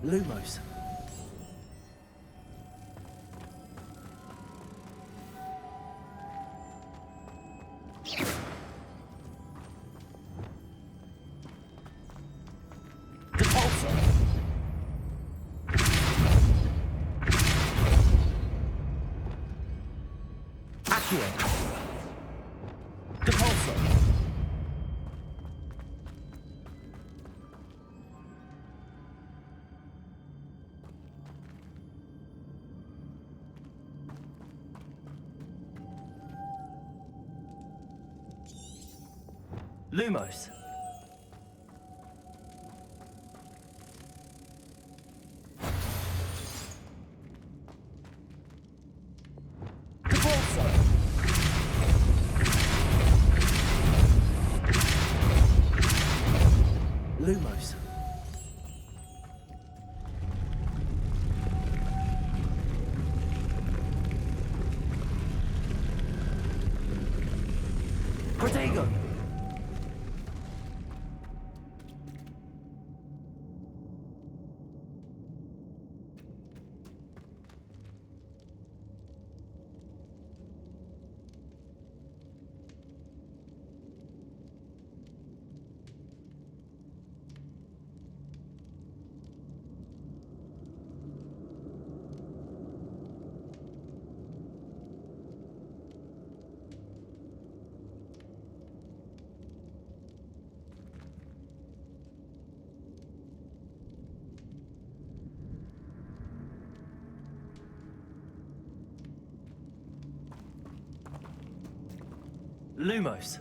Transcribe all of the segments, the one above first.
Lumos. Lumos. Lumos. Protego. Lumos.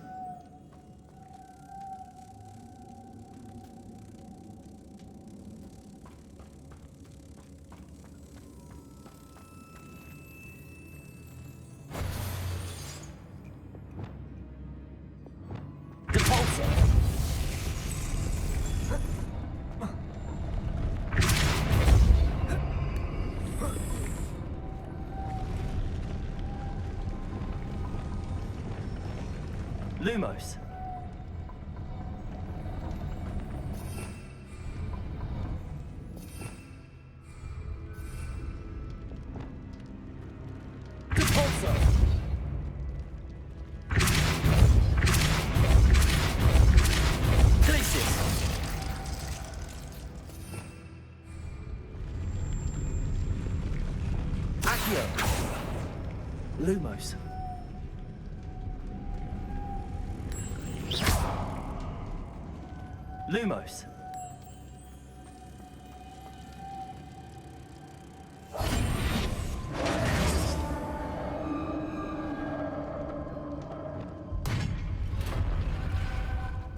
Lumos. Depulso. Glacius. Accio. Lumos. Lumos.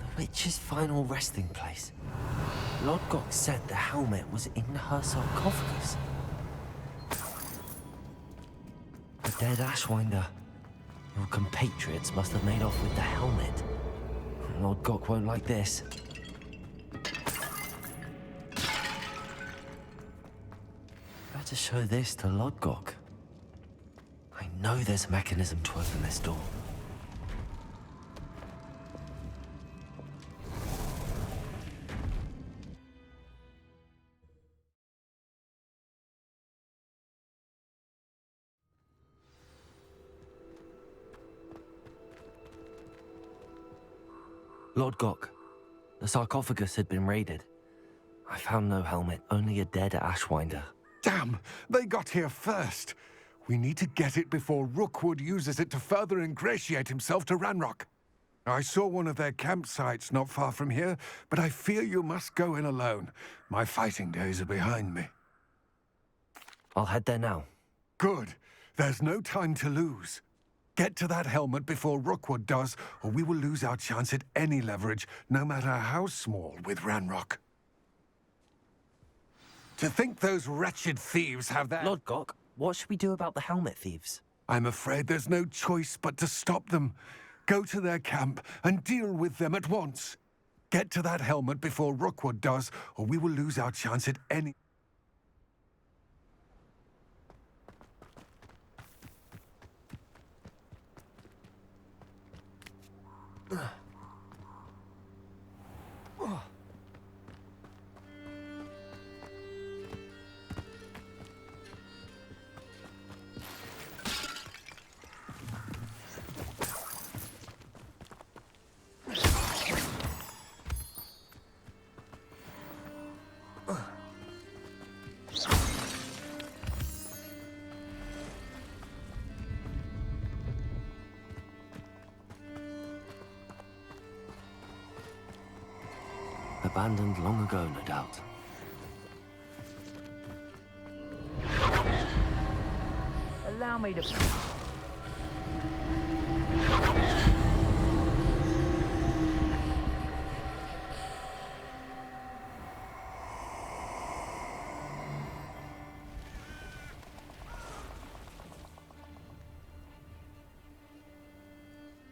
The witch's final resting place. Lodgok said the helmet was in her sarcophagus. The dead Ashwinder. Your compatriots must have made off with the helmet. Lodgok won't like this. Better show this to Lodgok. I know there's a mechanism to open this door. Lodgok, the sarcophagus had been raided. I found no helmet, only a dead Ashwinder. Damn! They got here first! We need to get it before Rookwood uses it to further ingratiate himself to Ranrock. I saw one of their campsites not far from here, but I fear you must go in alone. My fighting days are behind me. I'll head there now. Good. There's no time to lose. Get to that helmet before Rookwood does, or we will lose our chance at any leverage, no matter how small, with Ranrock. To think those wretched thieves have that... Lodgok, what should we do about the helmet thieves? I'm afraid there's no choice but to stop them. Go to their camp and deal with them at once. Get to that helmet before Rookwood does, or we will lose our chance at any... Abandoned long ago, no doubt. Allow me to...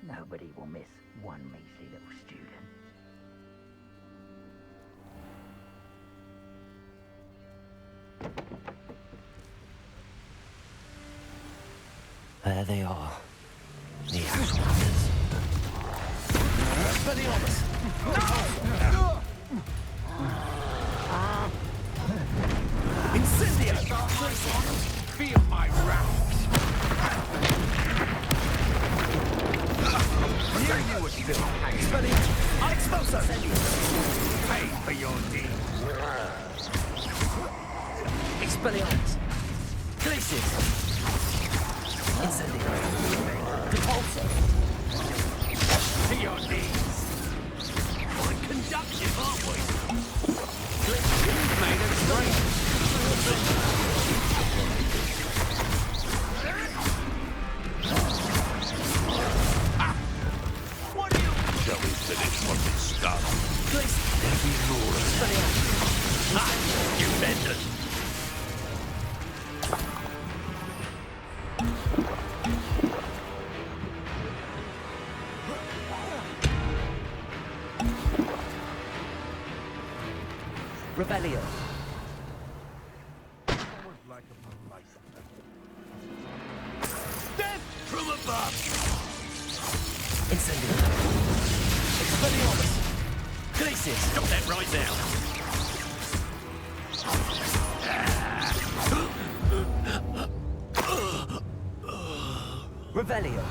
Nobody will miss one measly little student. There they are. The Ashwinders. Incendio! Feel my wrath. Here you were still hanging. Expulso! Pay for your deeds. Expelliarmus! Glacius! Incendio! Depulso! To your knees. Quite conductive, aren't we? You've made a great. What do you... Shall we finish what we started? Glacius! Heavy Laura. Expelliarmus! You benders. Rebellion! Death from above. Incendio! Expelliarmus! Glacius! Stop that right now. Rebellion!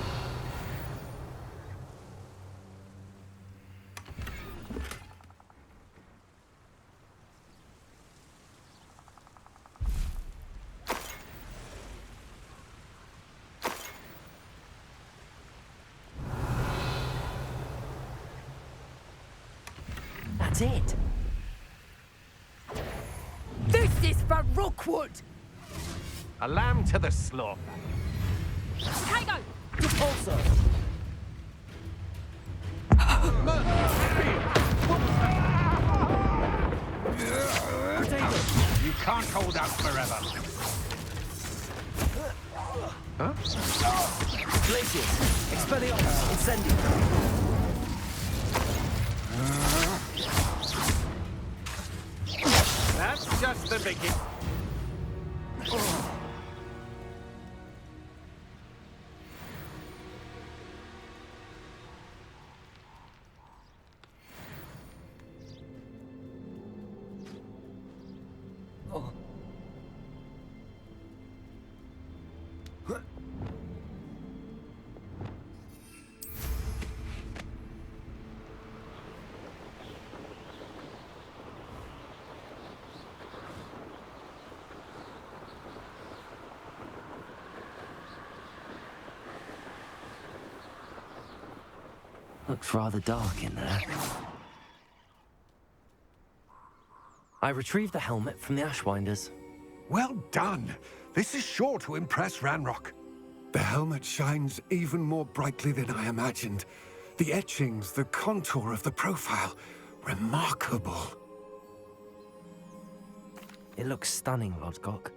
That's it. This is for Rookwood! A lamb to the slaughter. Kago! Depulso! You can't hold out forever. Huh? Glacius! Expelliarmus! Incendio! That's just the beginning. Looks rather dark in there. I retrieved the helmet from the Ashwinders. Well done. This is sure to impress Ranrock. The helmet shines even more brightly than I imagined. The etchings, the contour of the profile, remarkable. It looks stunning, Lodgok.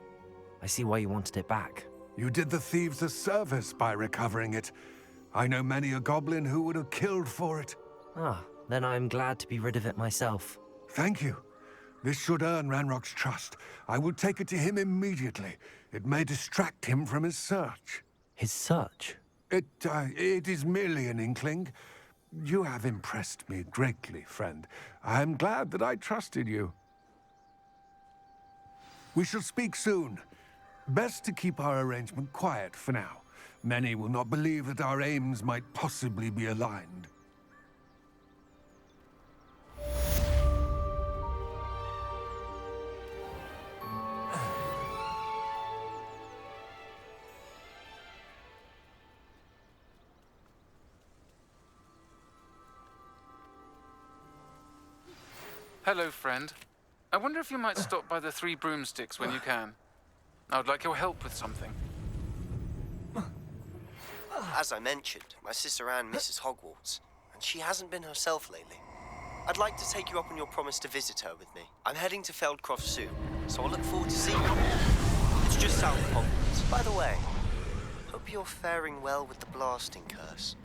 I see why you wanted it back. You did the thieves a service by recovering it. I know many a goblin who would have killed for it. Ah, then I'm glad to be rid of it myself. Thank you. This should earn Ranrock's trust. I will take it to him immediately. It may distract him from his search. His search? It is merely an inkling. You have impressed me greatly, friend. I am glad that I trusted you. We shall speak soon. Best to keep our arrangement quiet for now. Many will not believe that our aims might possibly be aligned. Hello, friend. I wonder if you might stop by the Three Broomsticks when you can. I would like your help with something. As I mentioned, my sister Anne misses Hogwarts, and she hasn't been herself lately. I'd like to take you up on your promise to visit her with me. I'm heading to Feldcroft soon, so I'll look forward to seeing you. It's just south of Hogwarts. By the way, hope you're faring well with the blasting curse.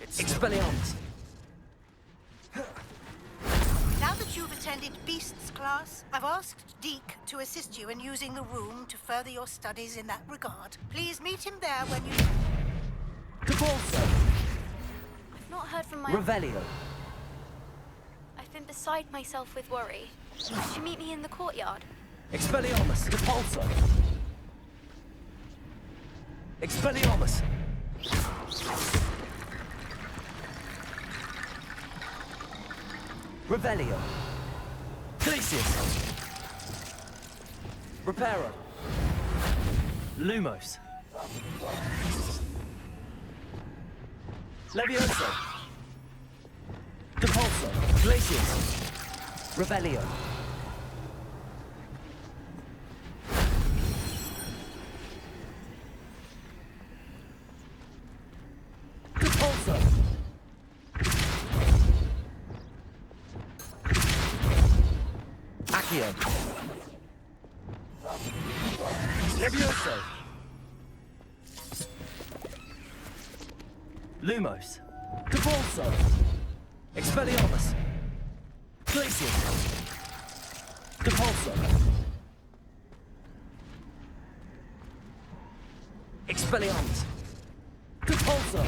It's Expelliarmus! Now that you've attended Beasts class, I've asked Deke to assist you in using the room to further your studies in that regard. Please meet him there when you... Depulso! I've not heard from my... Revelio! I've been beside myself with worry. Did you meet me in the courtyard? Expelliarmus! Depulso! Expelliarmus! Revelio! Glacius! Reparo! Lumos! Levioso! Depulso! Glacius! Revelio! Depulso! Accio! Levioso! Lumos! Depulso! Expelliarmus! Glacius! Depulso! Expelliarmus! Depulso!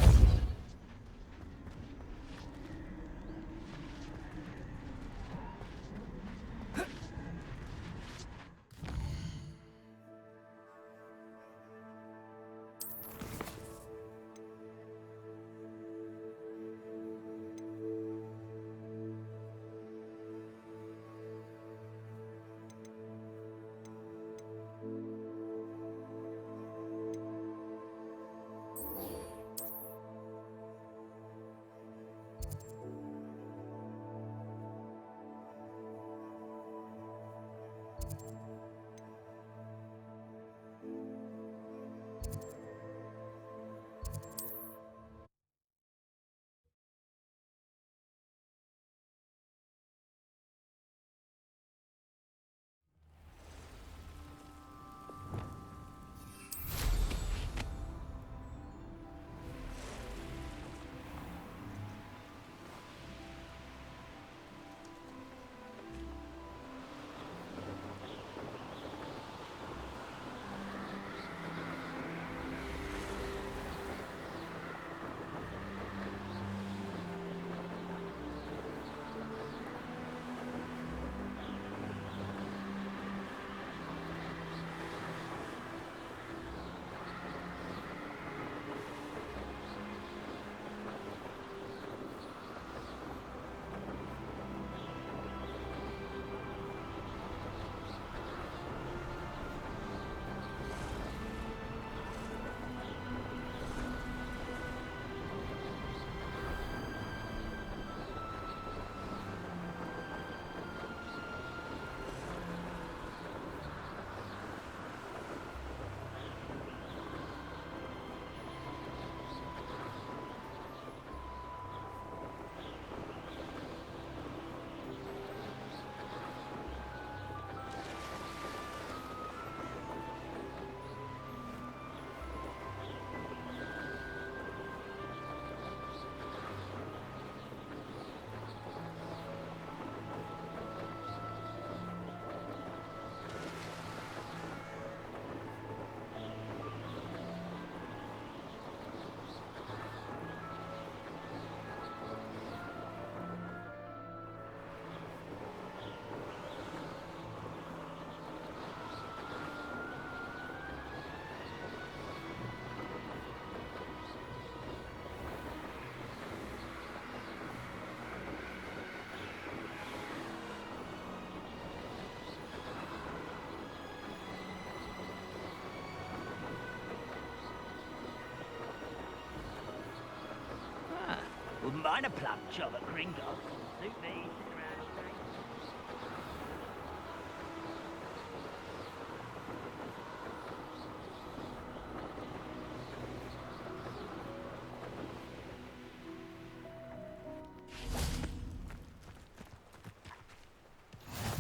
Wouldn't mind a plum job at Gringo. Suit me, sitting around all day.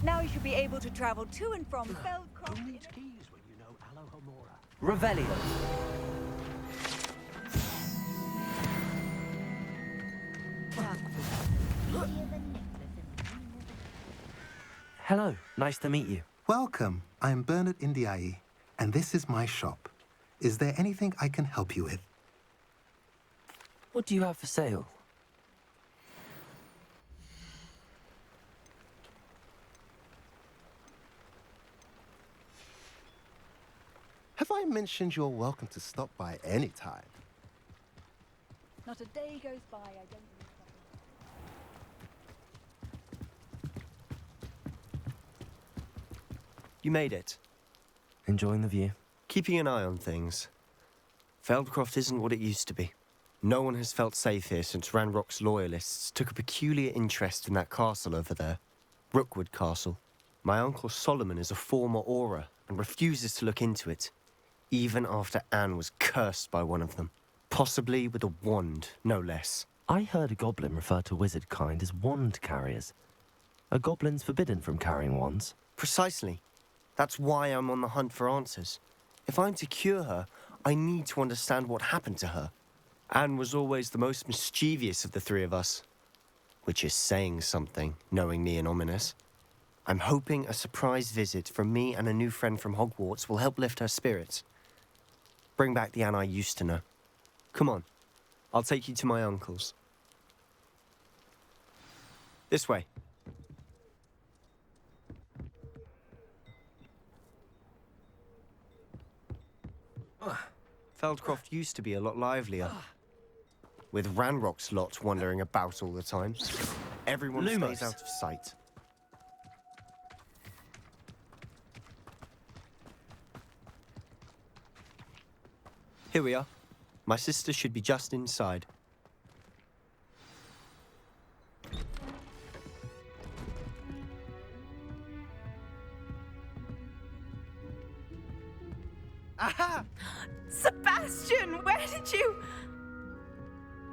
Now you should be able to travel to and from Feldcroft. Who needs keys when you know Alohomora? Revelio. Hello, nice to meet you. Welcome. I'm Bernard Indiai, and this is my shop. Is there anything I can help you with? What do you have for sale? Have I mentioned you're welcome to stop by any time? Not a day goes by I don't. You made it. Enjoying the view? Keeping an eye on things. Feldcroft isn't what it used to be. No one has felt safe here since Ranrock's loyalists took a peculiar interest in that castle over there. Rookwood Castle. My uncle Solomon is a former Auror and refuses to look into it, even after Anne was cursed by one of them. Possibly with a wand, no less. I heard a goblin refer to wizard kind as wand carriers. Are goblins forbidden from carrying wands? Precisely. That's why I'm on the hunt for answers. If I'm to cure her, I need to understand what happened to her. Anne was always the most mischievous of the three of us. Which is saying something, knowing me and ominous. I'm hoping a surprise visit from me and a new friend from Hogwarts will help lift her spirits. Bring back the Anne I used to know. Come on, I'll take you to my uncle's. This way. Feldcroft used to be a lot livelier. With Ranrock's lot wandering about all the time. Everyone stays out of sight. Here we are. My sister should be just inside. Aha! Sebastian, where did you...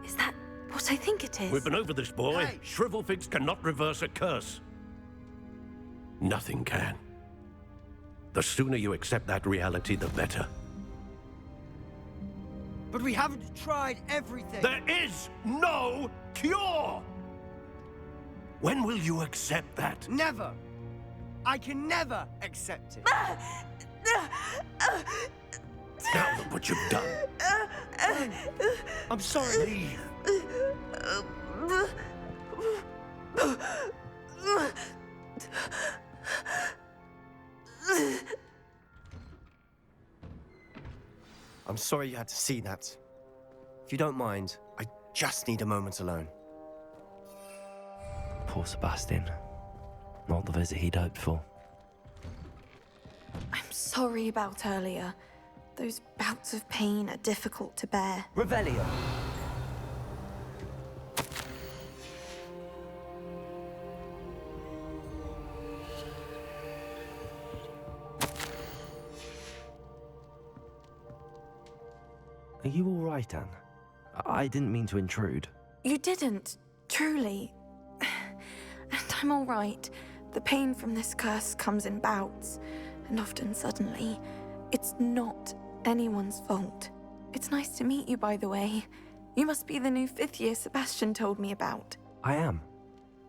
Is that what I think it is? We've been over this, boy. Hey. Shrivelfigs cannot reverse a curse. Nothing can. The sooner you accept that reality, the better. But we haven't tried everything. There is no cure! When will you accept that? Never. I can never accept it. Now look what you've done. I'm sorry. Leave. I'm sorry you had to see that. If you don't mind, I just need a moment alone. Poor Sebastian. Not the visit he'd hoped for. I'm sorry about earlier. Those bouts of pain are difficult to bear. Revelio. Are you all right, Anne? I didn't mean to intrude. You didn't, truly. And I'm all right. The pain from this curse comes in bouts, and often suddenly. It's not anyone's fault. It's nice to meet you, by the way. You must be the new 5th year Sebastian told me about. I am.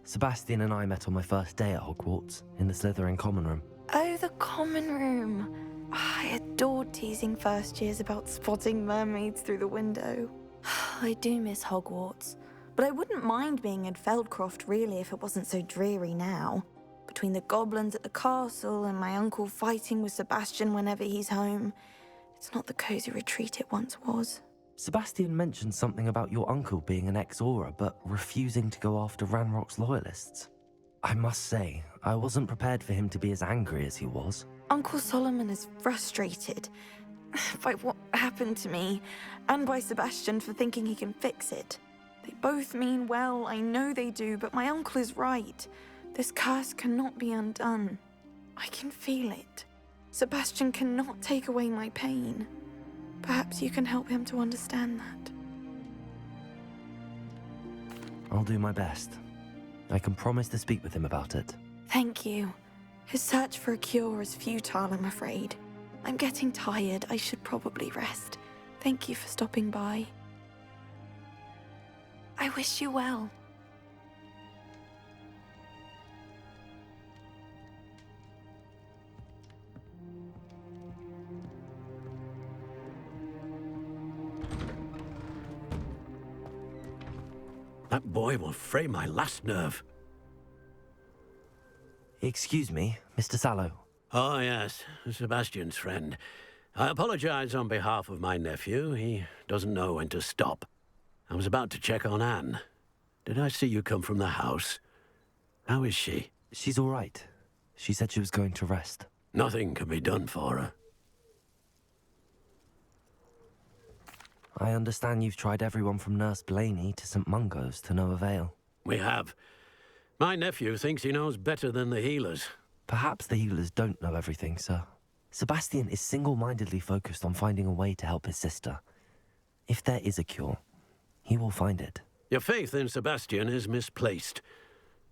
Sebastian and I met on my first day at Hogwarts, in the Slytherin common room. Oh, the common room. I adored teasing first years about spotting mermaids through the window. I do miss Hogwarts, but I wouldn't mind being in Feldcroft really if it wasn't so dreary now. Between the goblins at the castle and my uncle fighting with Sebastian whenever he's home, it's not the cozy retreat it once was. Sebastian mentioned something about your uncle being an ex-Auror, but refusing to go after Ranrock's loyalists. I must say, I wasn't prepared for him to be as angry as he was. Uncle Solomon is frustrated by what happened to me, and by Sebastian for thinking he can fix it. They both mean well, I know they do, but my uncle is right. This curse cannot be undone. I can feel it. Sebastian cannot take away my pain. Perhaps you can help him to understand that. I'll do my best. I can promise to speak with him about it. Thank you. His search for a cure is futile, I'm afraid. I'm getting tired. I should probably rest. Thank you for stopping by. I wish you well. That boy will fray my last nerve. Excuse me, Mr. Sallow. Oh, yes, Sebastian's friend. I apologize on behalf of my nephew. He doesn't know when to stop. I was about to check on Anne. Did I see you come from the house? How is she? She's all right. She said she was going to rest. Nothing can be done for her. I understand you've tried everyone from Nurse Blaney to St. Mungo's to no avail. We have. My nephew thinks he knows better than the healers. Perhaps the healers don't know everything, sir. Sebastian is single-mindedly focused on finding a way to help his sister. If there is a cure, he will find it. Your faith in Sebastian is misplaced.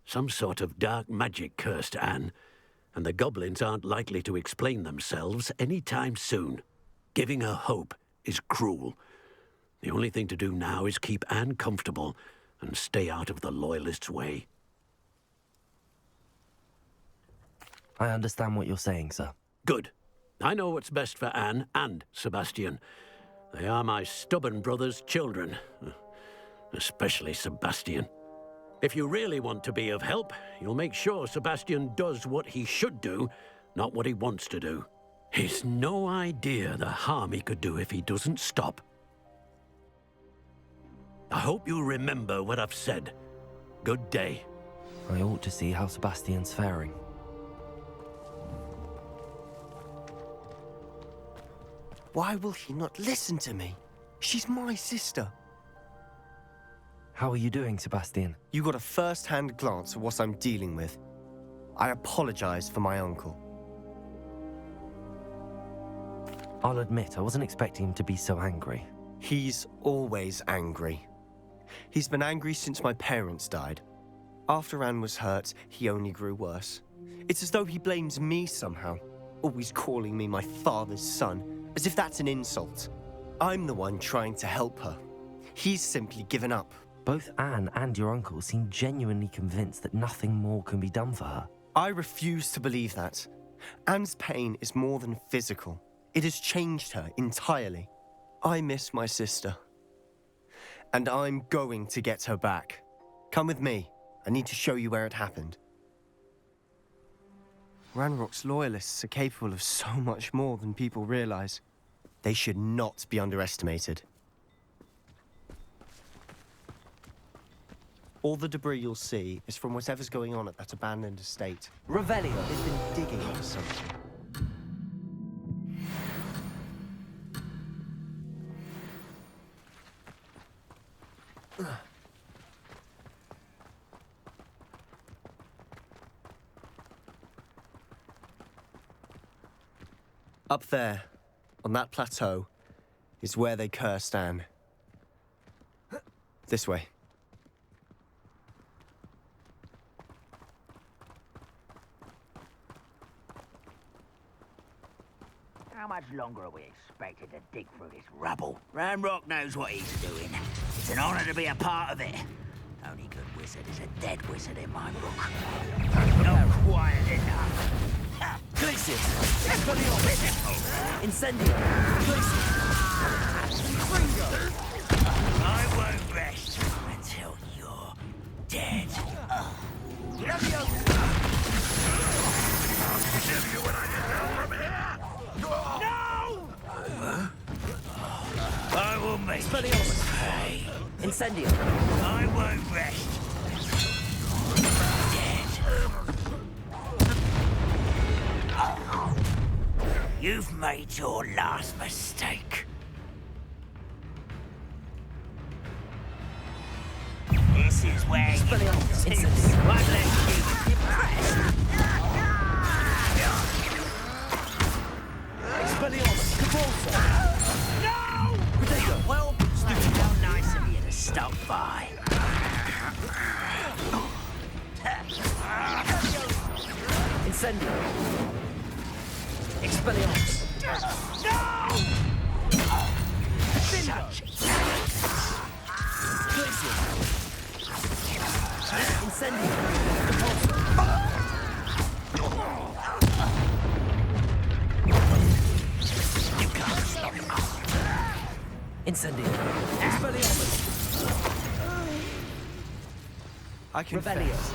Some sort of dark magic cursed Anne, and the goblins aren't likely to explain themselves any time soon. Giving her hope is cruel. The only thing to do now is keep Anne comfortable and stay out of the Loyalists' way. I understand what you're saying, sir. Good. I know what's best for Anne and Sebastian. They are my stubborn brother's children. Especially Sebastian. If you really want to be of help, you'll make sure Sebastian does what he should do, not what he wants to do. He's no idea the harm he could do if he doesn't stop. I hope you'll remember what I've said. Good day. I ought to see how Sebastian's faring. Why will he not listen to me? She's my sister. How are you doing, Sebastian? You got a first-hand glance at what I'm dealing with. I apologize for my uncle. I'll admit, I wasn't expecting him to be so angry. He's always angry. He's been angry since my parents died. After Anne was hurt, he only grew worse. It's as though he blames me somehow, always calling me my father's son, as if that's an insult. I'm the one trying to help her. He's simply given up. Both Anne and your uncle seem genuinely convinced that nothing more can be done for her. I refuse to believe that. Anne's pain is more than physical. It has changed her entirely. I miss my sister. And I'm going to get her back. Come with me. I need to show you where it happened. Ranrock's loyalists are capable of so much more than people realize. They should not be underestimated. All the debris you'll see is from whatever's going on at that abandoned estate. Revelio. They've been digging for something. Up there, on that plateau, is where they cursed Anne. This way. How much longer are we expected to dig through this rubble? Ranrock knows what he's doing. It's an honor to be a part of it. Only good wizard is a dead wizard in my book. Not quiet enough. Glacius! Incendio! I won't rest until you're dead. I will make you pay. Incendio! I won't rest. You've made your last mistake. This is where you won't let you impress. Expelliarmus! Convulsa! No! Protego! Well, How nice of you to stop by. Incendio! Expelliarmus! No! Incendio! You can't stop me. Incendio! Expelliarmus! I confess,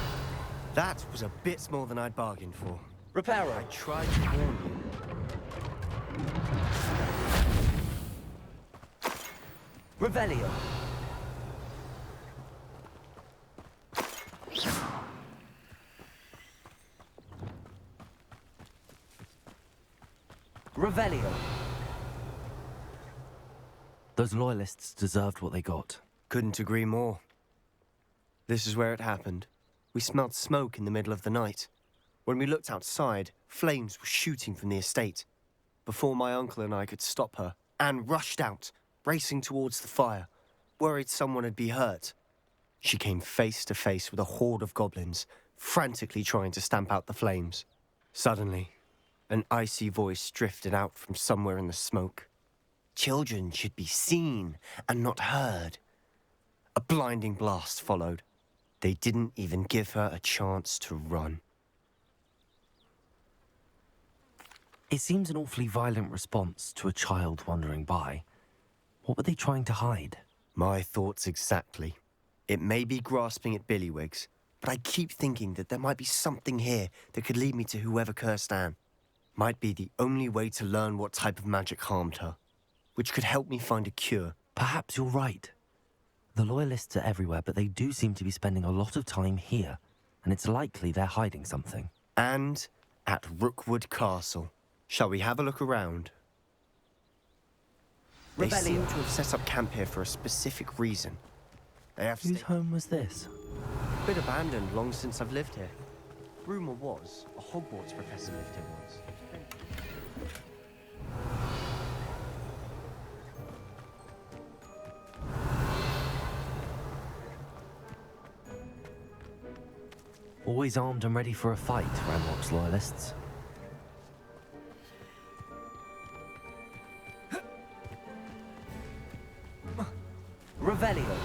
that was a bit more than I'd bargained for. Reparo! I tried to warn you. Revelio! Revelio! Those loyalists deserved what they got. Couldn't agree more. This is where it happened. We smelled smoke in the middle of the night. When we looked outside, flames were shooting from the estate. Before my uncle and I could stop her, Anne rushed out, racing towards the fire, worried someone had been hurt. She came face to face with a horde of goblins, frantically trying to stamp out the flames. Suddenly, an icy voice drifted out from somewhere in the smoke. Children should be seen and not heard. A blinding blast followed. They didn't even give her a chance to run. It seems an awfully violent response to a child wandering by. What were they trying to hide? My thoughts exactly. It may be grasping at Billywigs, but I keep thinking that there might be something here that could lead me to whoever cursed Anne. Might be the only way to learn what type of magic harmed her, which could help me find a cure. Perhaps you're right. The Loyalists are everywhere, but they do seem to be spending a lot of time here, and it's likely they're hiding something. And at Rookwood Castle. Shall we have a look around? They seem to have set up camp here for a specific reason. They have Whose home was this? Been abandoned long since I've lived here. Rumour was, a Hogwarts professor lived here once. Always armed and ready for a fight, Ranrock's Loyalists. Revelio.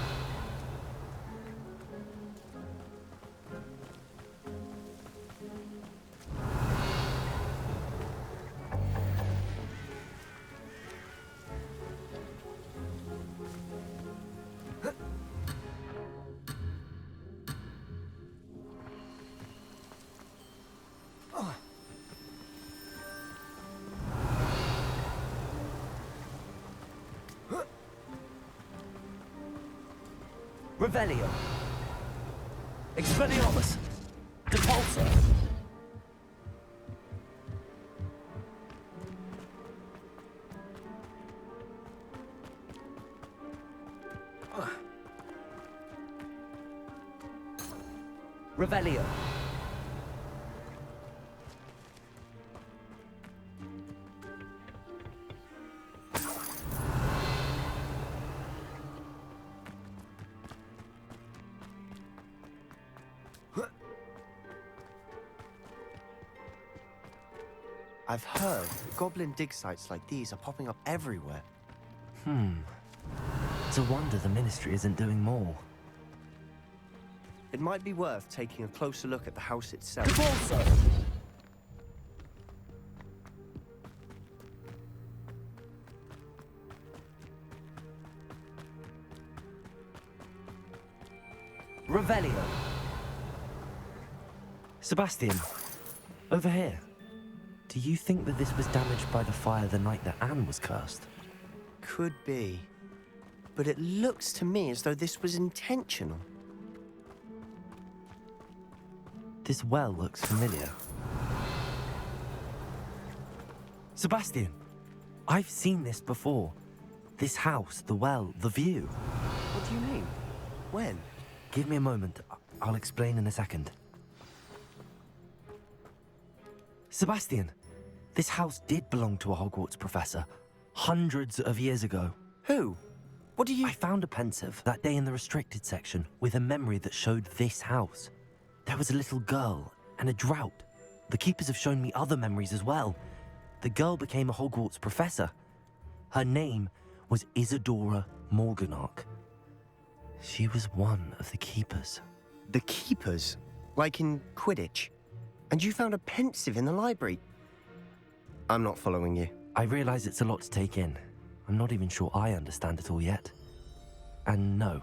Revelio. Expelliarmus. Depulso. Revelio. I've heard that goblin dig sites like these are popping up everywhere. It's a wonder the Ministry isn't doing more. It might be worth taking a closer look at the house itself. Depulso. Revelio. Sebastian, over here. Do you think that this was damaged by the fire the night that Anne was cursed? Could be. But it looks to me as though this was intentional. This well looks familiar. Sebastian, I've seen this before. This house, the well, the view. What do you mean? When? Give me a moment. I'll explain in a second. Sebastian, this house did belong to a Hogwarts professor, hundreds of years ago. Who? What do you... I found a pensive that day in the restricted section with a memory that showed this house. There was a little girl and a drought. The Keepers have shown me other memories as well. The girl became a Hogwarts professor. Her name was Isadora Morganach. She was one of the Keepers. The Keepers? Like in Quidditch? And you found a pensive in the library? I'm not following you. I realize it's a lot to take in. I'm not even sure I understand it all yet. And no,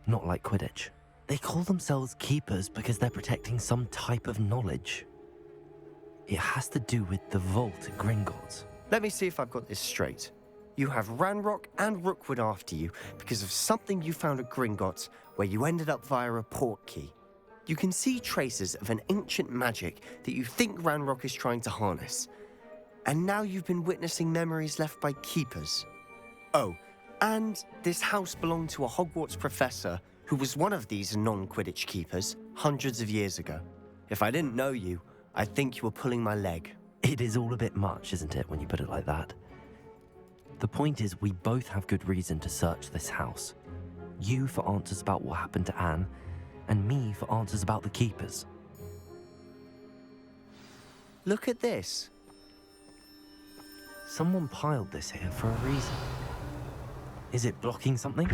not like Quidditch. They call themselves Keepers because they're protecting some type of knowledge. It has to do with the vault at Gringotts. Let me see if I've got this straight. You have Ranrock and Rookwood after you because of something you found at Gringotts where you ended up via a port key. You can see traces of an ancient magic that you think Ranrock is trying to harness. And now you've been witnessing memories left by Keepers. Oh, and this house belonged to a Hogwarts professor who was one of these non-Quidditch Keepers hundreds of years ago. If I didn't know you, I'd think you were pulling my leg. It is all a bit much, isn't it, when you put it like that? The point is, we both have good reason to search this house. You for answers about what happened to Anne, and me for answers about the Keepers. Look at this. Someone piled this here for a reason. Is it blocking something?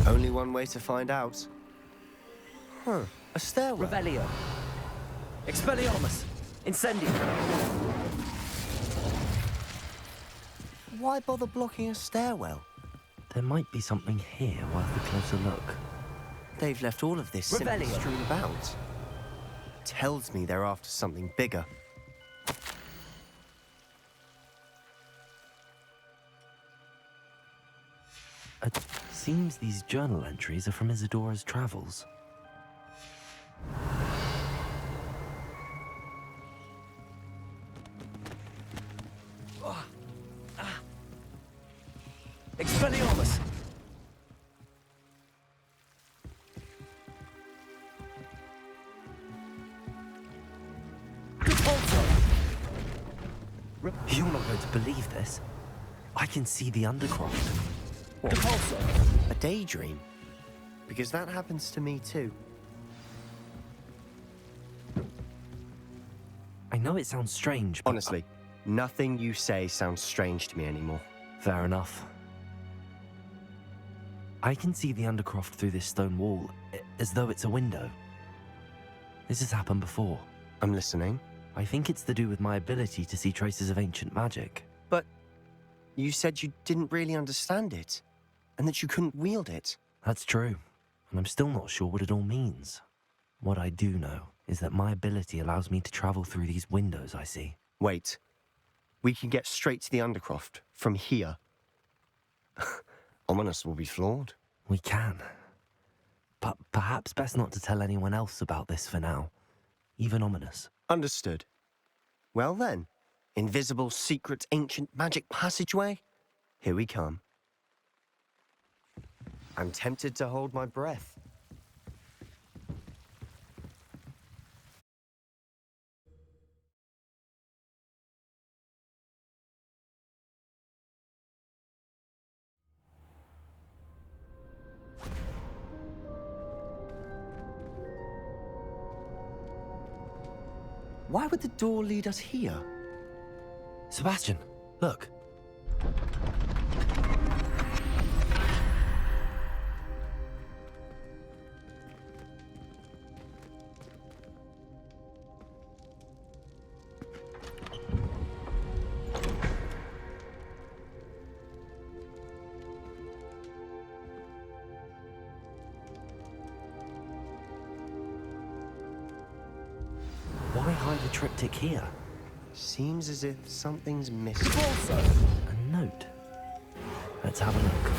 Only one way to find out. Huh, a stairwell. Revelio. Expelliarmus. Incendio. Why bother blocking a stairwell? There might be something here worth a closer look. They've left all of this simply strewn about. Tells me they're after something bigger. It seems these journal entries are from Isadora's travels. Expelliarmus. You're not going to believe this. I can see the Undercroft. A daydream? Because that happens to me too. I know it sounds strange, but... Honestly, nothing you say sounds strange to me anymore. Fair enough. I can see the Undercroft through this stone wall, as though it's a window. This has happened before. I'm listening. I think it's to do with my ability to see traces of ancient magic. But you said you didn't really understand it, and that you couldn't wield it. That's true, and I'm still not sure what it all means. What I do know is that my ability allows me to travel through these windows I see. Wait. We can get straight to the Undercroft from here. Ominous will be flawed. We can. But perhaps best not to tell anyone else about this for now. Even Ominous. Understood. Well then, invisible, secret, ancient magic passageway? Here we come. I'm tempted to hold my breath. Why would the door lead us here? Sebastian, look. Why hide a triptych here? Seems as if something's missing. A note. Let's have a look.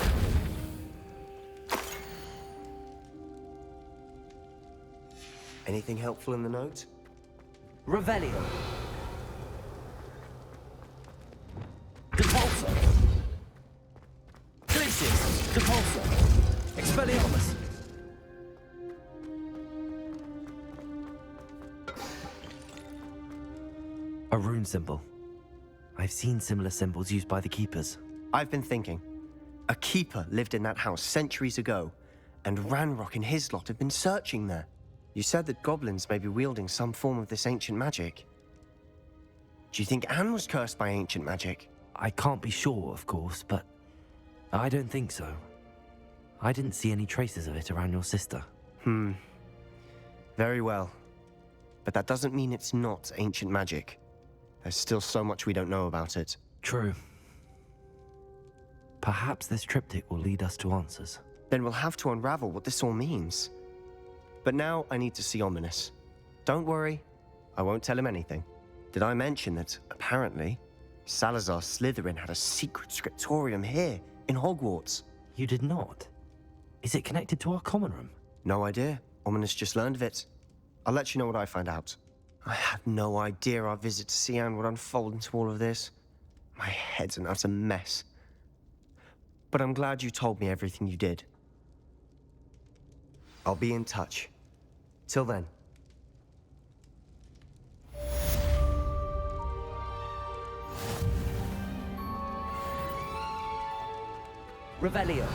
Anything helpful in the note? Revelio. Depulso. Glacius. Depulso. Expelliarmus. A rune symbol. I've seen similar symbols used by the Keepers. I've been thinking. A Keeper lived in that house centuries ago, and Ranrock and his lot have been searching there. You said that goblins may be wielding some form of this ancient magic. Do you think Anne was cursed by ancient magic? I can't be sure, of course, but I don't think so. I didn't see any traces of it around your sister. Very well. But that doesn't mean it's not ancient magic. There's still so much we don't know about it. True. Perhaps this triptych will lead us to answers. Then we'll have to unravel what this all means. But now I need to see Ominous. Don't worry, I won't tell him anything. Did I mention that, apparently, Salazar Slytherin had a secret scriptorium here, in Hogwarts? You did not? Is it connected to our common room? No idea. Ominous just learned of it. I'll let you know what I find out. I had no idea our visit to Cian would unfold into all of this. My head's an utter mess. But I'm glad you told me everything you did. I'll be in touch. Till then. Revelio.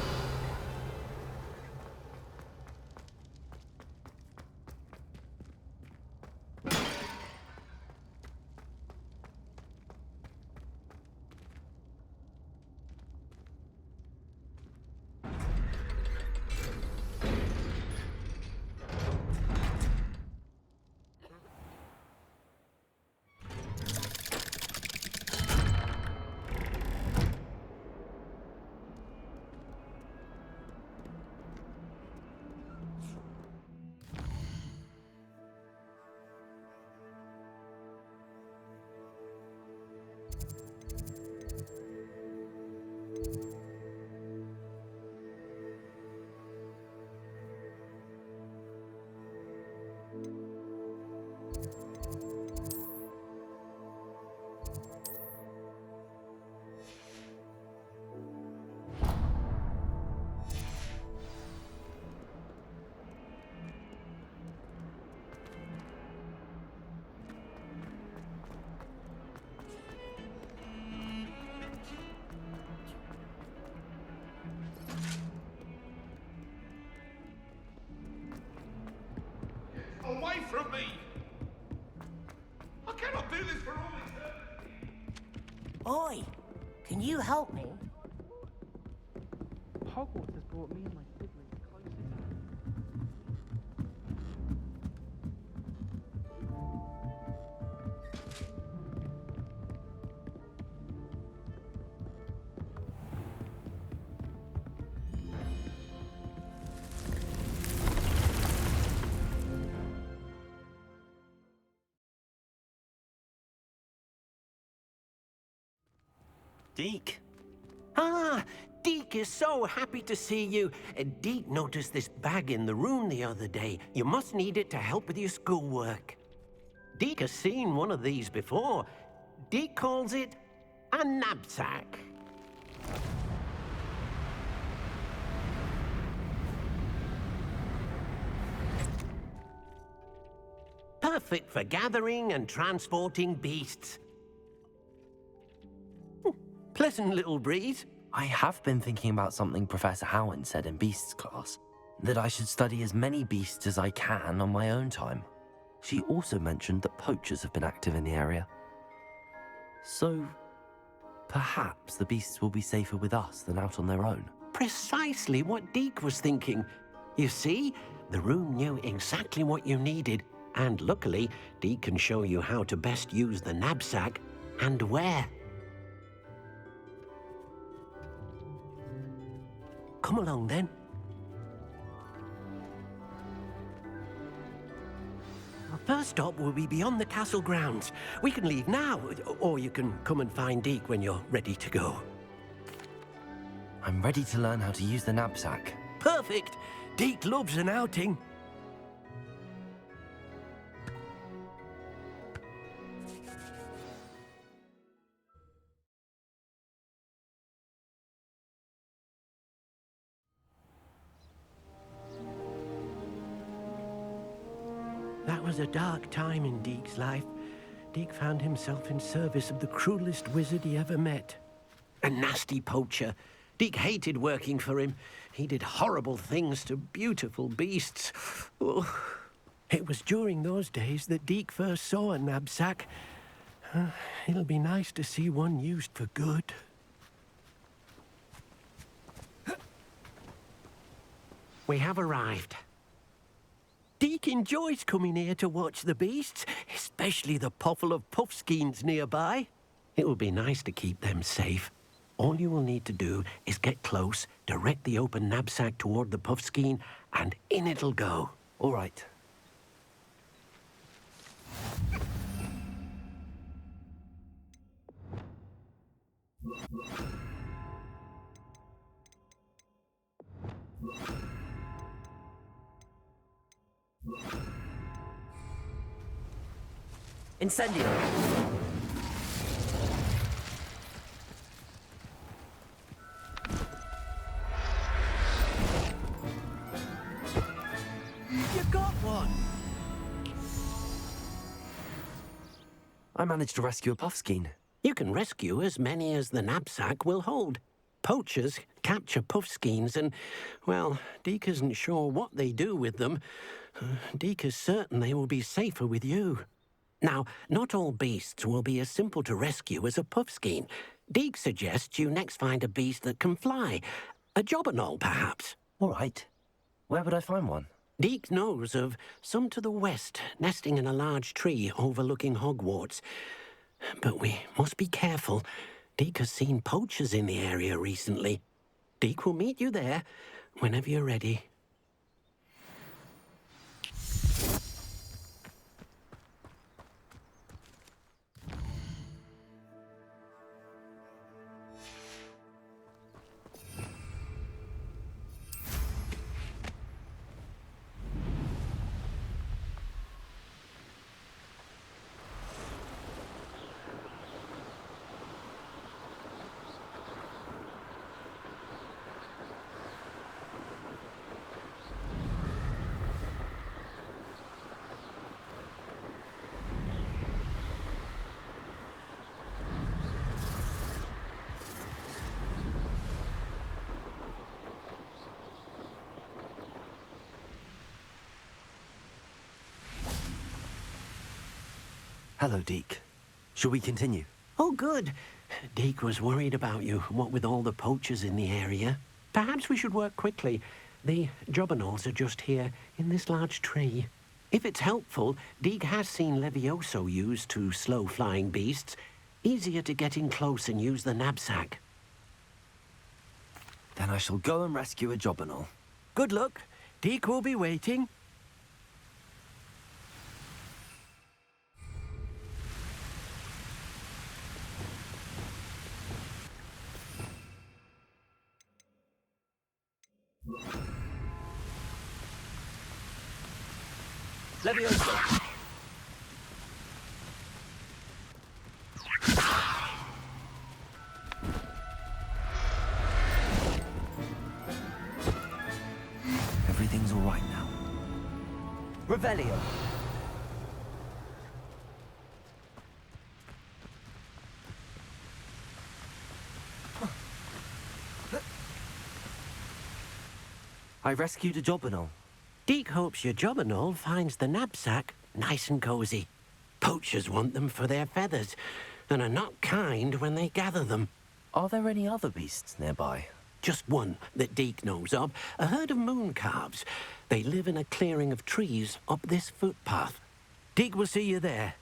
Away from me! I cannot do this for all eternity! Oi! Can you help me? Hogwarts has brought me and my siblings closer. Deke. Ah, Deke is so happy to see you. Deke noticed this bag in the room the other day. You must need it to help with your schoolwork. Deke has seen one of these before. Deke calls it a knapsack. Perfect for gathering and transporting beasts. Pleasant little breeze. I have been thinking about something Professor Howard said in Beasts class, that I should study as many beasts as I can on my own time. She also mentioned that poachers have been active in the area. So, perhaps the beasts will be safer with us than out on their own. Precisely what Deke was thinking. You see, the room knew exactly what you needed, and luckily, Deke can show you how to best use the knapsack and where. Come along, then. Our first stop will be beyond the castle grounds. We can leave now, or you can come and find Deke when you're ready to go. I'm ready to learn how to use the knapsack. Perfect! Deke loves an outing. That was a dark time in Deke's life. Deke found himself in service of the cruelest wizard he ever met. A nasty poacher. Deke hated working for him. He did horrible things to beautiful beasts. Oh. It was during those days that Deke first saw a knapsack It'll be nice to see one used for good. We have arrived. Deke enjoys coming here to watch the beasts, especially the potful of puffskeins nearby. It will be nice to keep them safe. All you will need to do is get close, direct the open knapsack toward the puffskein, and in it'll go. All right. Incendio. You got one! I managed to rescue a puffskein. You can rescue as many as the knapsack will hold. Poachers capture puffskeins and, well, Deke isn't sure what they do with them. Deke is certain they will be safer with you. Now, not all beasts will be as simple to rescue as a puffskein. Deke suggests you next find a beast that can fly. A jobberknoll, perhaps. All right. Where would I find one? Deke knows of some to the west, nesting in a large tree overlooking Hogwarts. But we must be careful. Deke has seen poachers in the area recently. Deke will meet you there whenever you're ready. Hello, Deke. Shall we continue? Oh, good. Deke was worried about you, what with all the poachers in the area. Perhaps we should work quickly. The jobberknolls are just here, in this large tree. If it's helpful, Deke has seen Levioso used to slow flying beasts. Easier to get in close and use the knapsack. Then I shall go and rescue a jobberknoll. Good luck. Deke will be waiting. Levioso. Everything's all right now. Revelio. I rescued a jobberknoll. Deke hopes your jobberknoll finds the knapsack nice and cozy. Poachers want them for their feathers and are not kind when they gather them. Are there any other beasts nearby? Just one that Deke knows of, a herd of moon calves. They live in a clearing of trees up this footpath. Deke will see you there.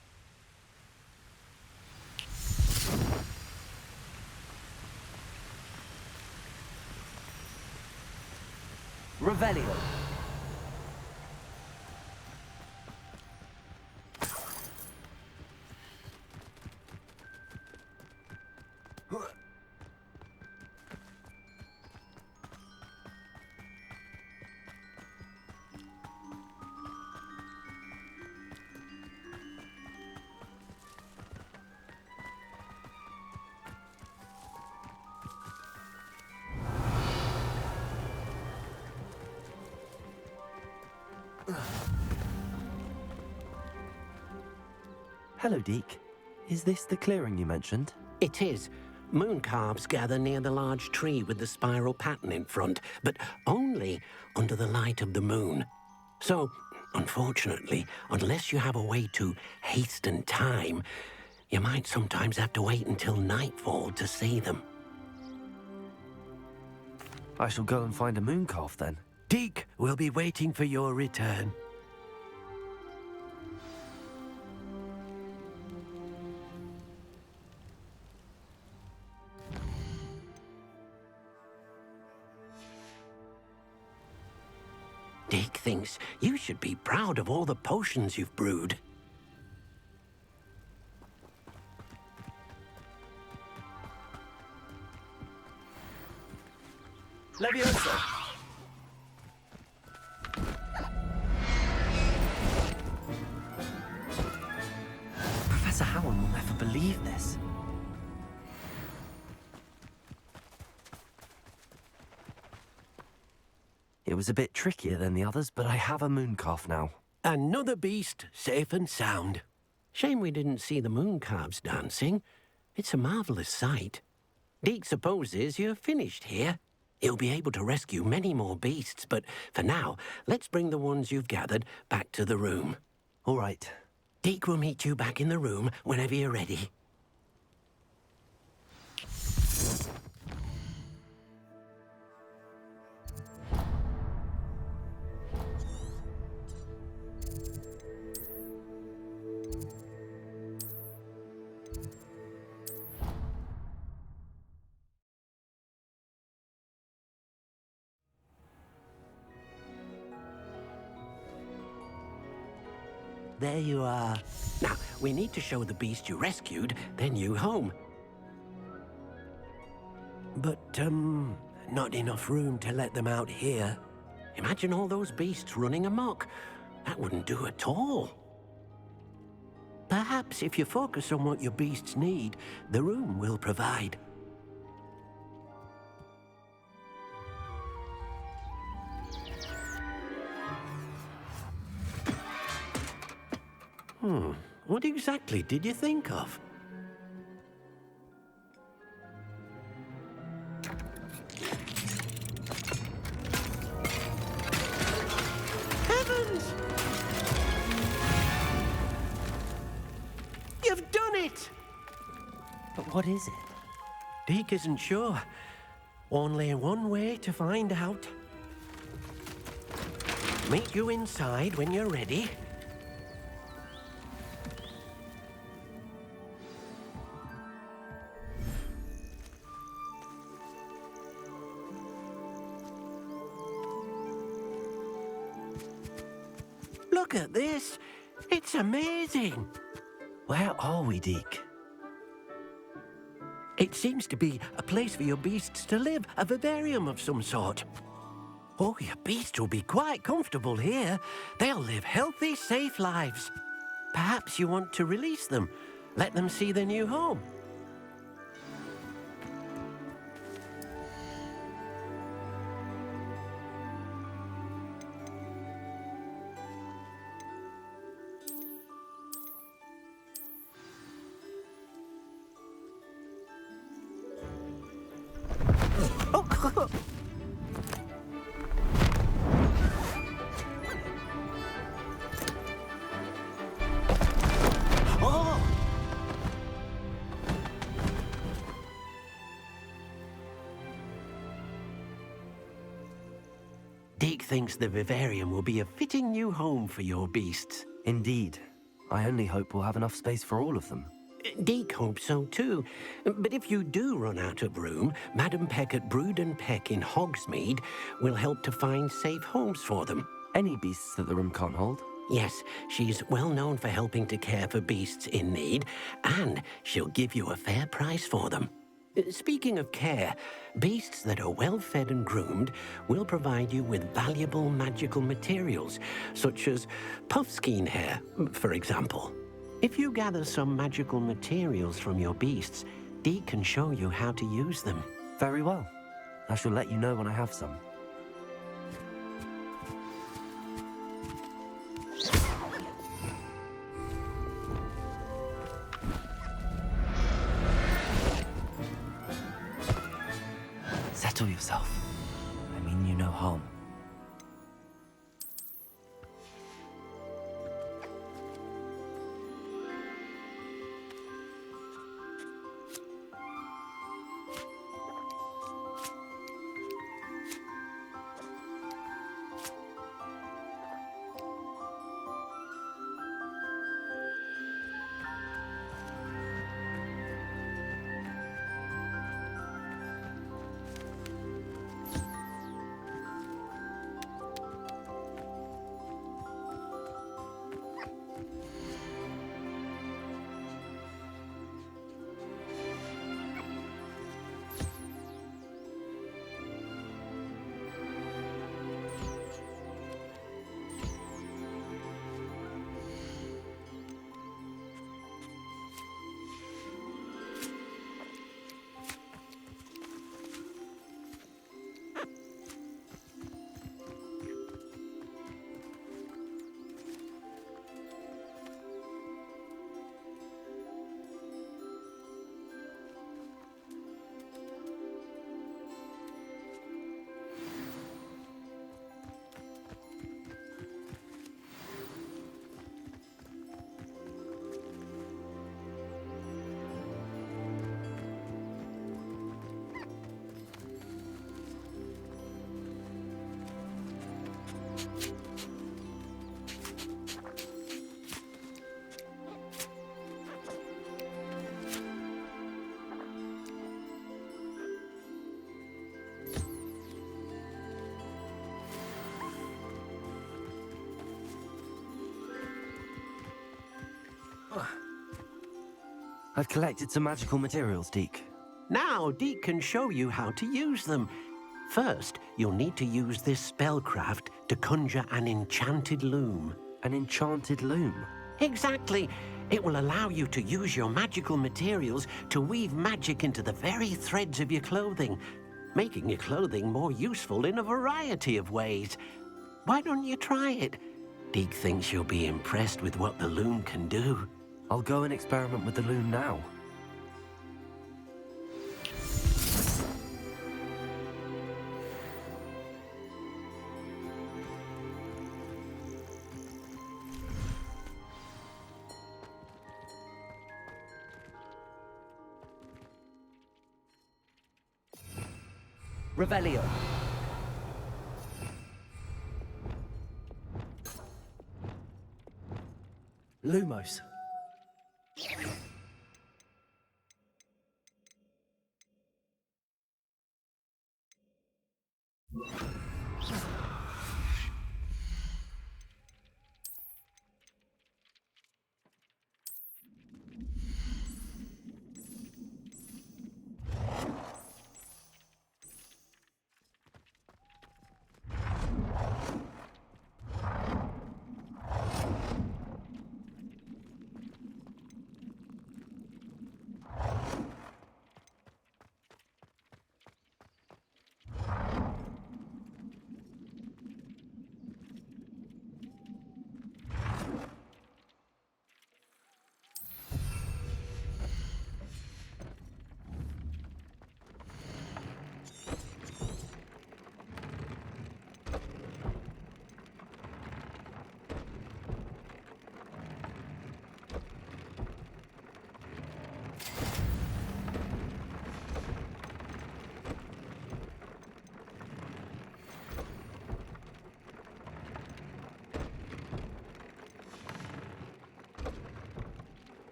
Revelio. Hello, Deke. Is this the clearing you mentioned? It is. Moon calves gather near the large tree with the spiral pattern in front, but only under the light of the moon. So, unfortunately, unless you have a way to hasten time, You might sometimes have to wait until nightfall to see them. I shall go and find a moon calf then. Deke will be waiting for your return. Deke thinks you should be proud of all the potions you've brewed. Levioso! Professor Howard will never believe this. It was a bit trickier than the others, but I have a moon calf now. Another beast, safe and sound. Shame we didn't see the moon calves dancing. It's a marvelous sight. Deke supposes you're finished here. He'll be able to rescue many more beasts, but for now, let's bring the ones you've gathered back to the room. All right. Deke will meet you back in the room whenever you're ready. There you are. Now, we need to show the beast you rescued their new home. But, not enough room to let them out here. Imagine all those beasts running amok. That wouldn't do at all. Perhaps if you focus on what your beasts need, the room will provide. What exactly did you think of? Heavens! You've done it! But what is it? Deke isn't sure. Only one way to find out. Meet you inside when you're ready. Look at this. It's amazing. Where are we, Deke? It seems to be a place for your beasts to live, a vivarium of some sort. Oh, your beasts will be quite comfortable here. They'll live healthy, safe lives. Perhaps you want to release them, let them see their new home. Deke thinks the vivarium will be a fitting new home for your beasts. Indeed. I only hope we'll have enough space for all of them. Deke hopes so too. But if you do run out of room, Madam Peck at Brood and Peck in Hogsmeade will help to find safe homes for them. Any beasts that the room can't hold? Yes, she's well known for helping to care for beasts in need, and she'll give you a fair price for them. Speaking of care, beasts that are well fed and groomed will provide you with valuable magical materials, such as puffskein hair, for example. If you gather some magical materials from your beasts, Deke can show you how to use them. Very well. I shall let you know when I have some. Settle yourself. I mean you no harm. I've collected some magical materials, Deke. Now, Deke can show you how to use them. First, you'll need to use this spellcraft to conjure an enchanted loom. An enchanted loom? Exactly. It will allow you to use your magical materials to weave magic into the very threads of your clothing, making your clothing more useful in a variety of ways. Why don't you try it? Deke thinks you'll be impressed with what the loom can do. I'll go and experiment with the loom now. Revelio. Lumos.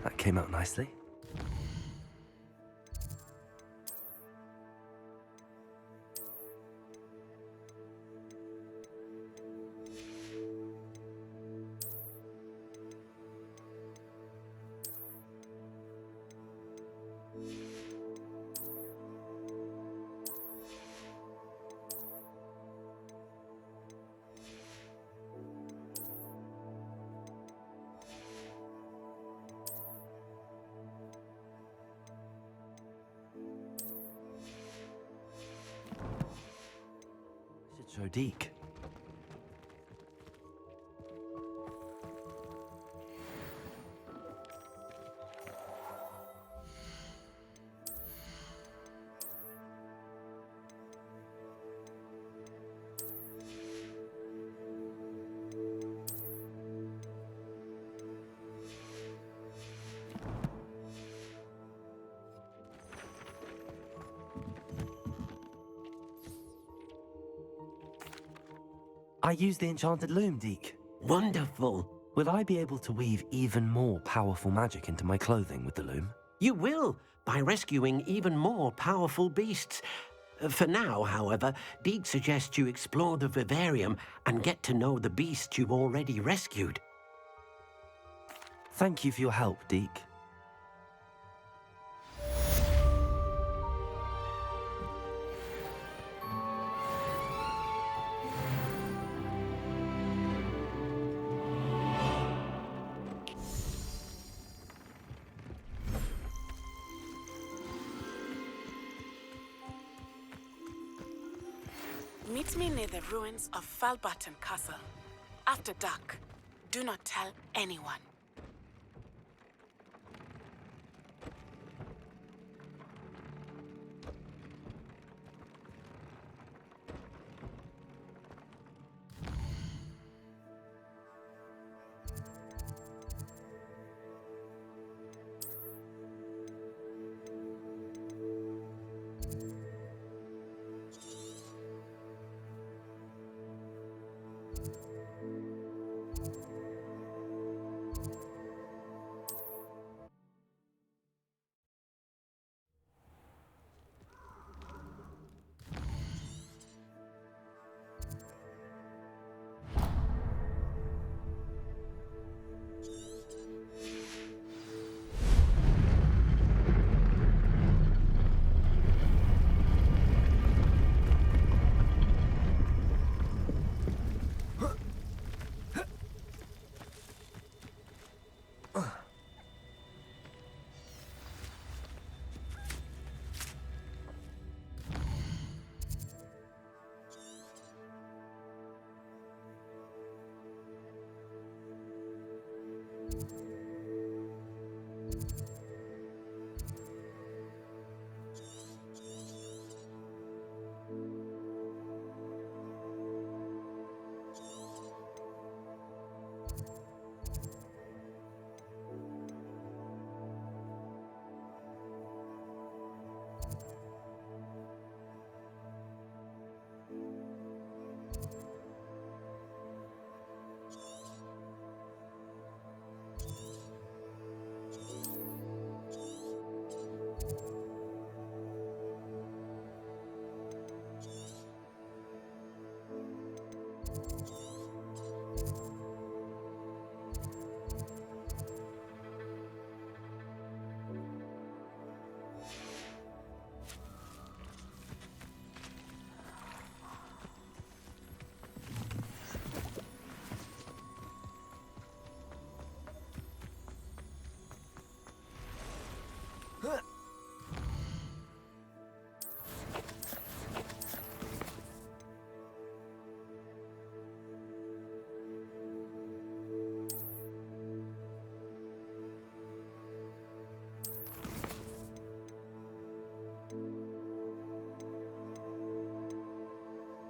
That came out nicely. Show Deke. I use the enchanted loom, Deke. Wonderful. Will I be able to weave even more powerful magic into my clothing with the loom? You will, by rescuing even more powerful beasts. For now, however, Deke suggests you explore the vivarium and get to know the beasts you've already rescued. Thank you for your help, Deke. Meet me near the ruins of Falbaton Castle. After dark. Do not tell anyone.